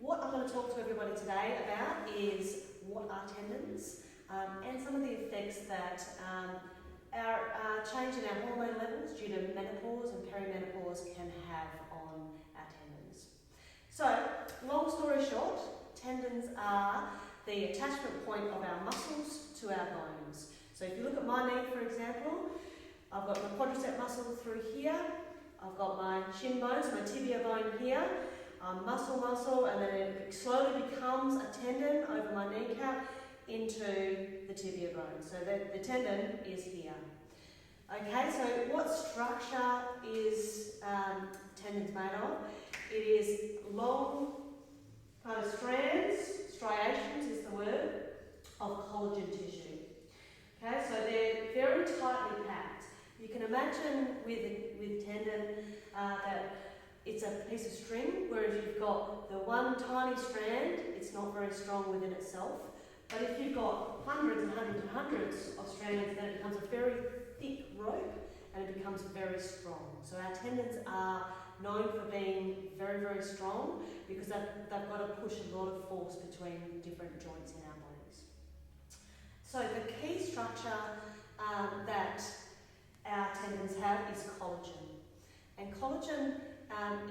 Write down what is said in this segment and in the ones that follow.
What I'm going to talk to everybody today about is what are tendons and some of the effects that our change in our hormone levels due to menopause and perimenopause can have on our tendons. So, long story short, tendons are the attachment point of our muscles to our bones. So if you look at my knee, for example, I've got my quadricep muscle through here, I've got my shin bones, my tibia bone here, muscle, and then it slowly becomes a tendon over my kneecap into the tibia bone. So the tendon is here. Okay, so what structure is tendons made of? It is long kind of strands, striations is the word, of collagen tissue. Okay, so they're very tightly packed. You can imagine with tendon that it's a piece of string, whereas you've got the one tiny strand, it's not very strong within itself. But if you've got hundreds and hundreds and hundreds of strands, then it becomes a very thick rope and it becomes very strong. So our tendons are known for being very, very strong because they've got to push a lot of force between different joints in our bodies. So the key structure that our tendons have is collagen. And collagen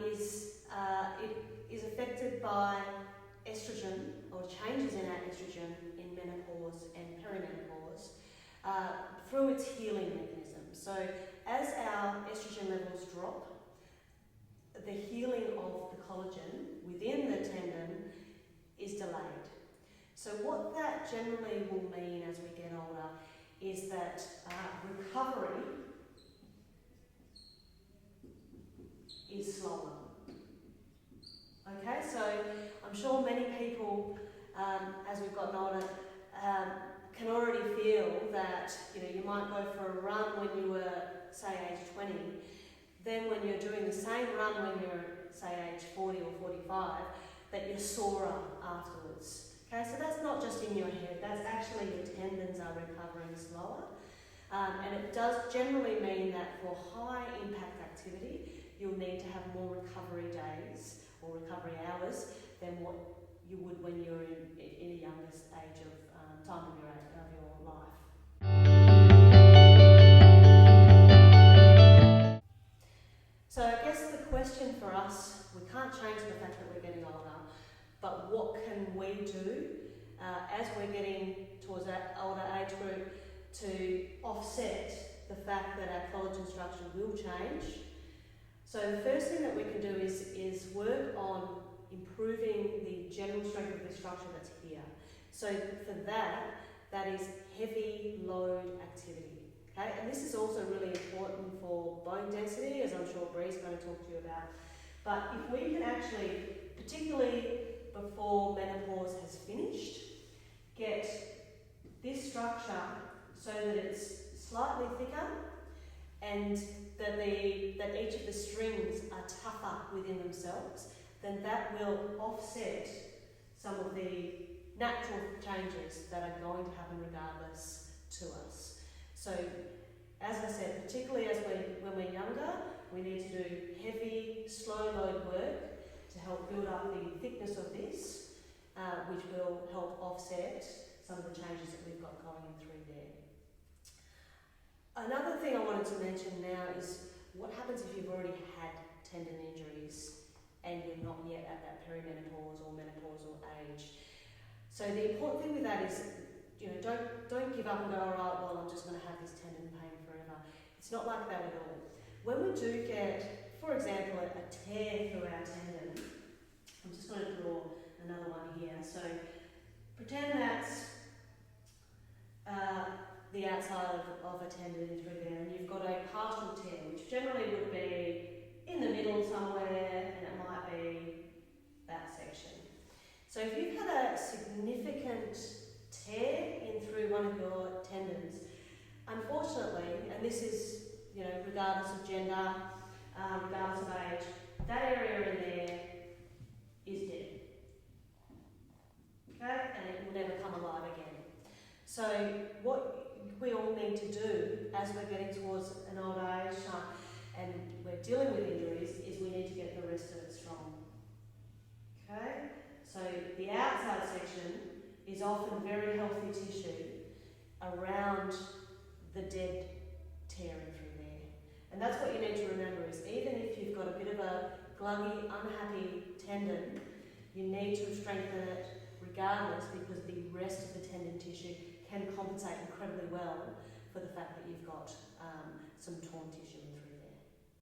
is affected by estrogen, or changes in our estrogen in menopause and perimenopause through its healing mechanism. So as our estrogen levels drop, the healing of the collagen within the tendon is delayed. So what that generally will mean as we get older is that recovery is slower. Okay, so I'm sure many people, as we've gotten older, can already feel that you might go for a run when you were, say, age 20. Then when you're doing the same run when you're, say, age 40 or 45, that you're sorer afterwards. Okay, so that's not just in your head, that's actually your tendons are recovering slower. And it does generally mean that for high impact activity, you'll need to have more recovery days or recovery hours than what you would when you're in a younger age of time of your life. So I guess the question for us, we can't change the fact that we're getting older, but what can we do as we're getting towards that older age group to offset the fact that our collagen structure will change? So the first thing that we can do is work on improving the general strength of the structure that's here. So for that is heavy load activity. Okay, and this is also really important for bone density, as I'm sure Bree's going to talk to you about. But if we can actually, particularly before menopause has finished, get this structure so that it's slightly thicker and that each of the strings are tougher within themselves, then that will offset some of the natural changes that are going to happen regardless to us. So, as I said, particularly when we're younger, we need to do heavy, slow load work to help build up the thickness of this, which will help offset some of the changes that we've got going through there. Another thing I wanted to mention now is what happens if you've already had tendon injuries and you're not yet at that perimenopause or menopausal age. So the important thing with that is, don't give up and go, all right, well, I'm just going to have this tendon pain forever. It's not like that at all. When we do get, for example, a tear through our tendon, I'm just going to draw another one here. So pretend that's the outside of a tendon through there, and you've got a partial tear, which generally would be in the middle somewhere, and it might be that section. So if you've had a significant tear in through one of your tendons, unfortunately, and this is regardless of gender, regardless of age, that area in there is dead. Okay, and it will never come alive again. So what we all need to do as we're getting towards an old age and we're dealing with injuries is we need to get the rest of it strong. Okay, the outside section is often very healthy tissue around the dead tearing through there. And that's what you need to remember is even if you've got a bit of a gluggy, unhappy tendon, you need to strengthen it regardless because the rest of the tendon tissue can compensate incredibly well for the fact that you've got some torn tissue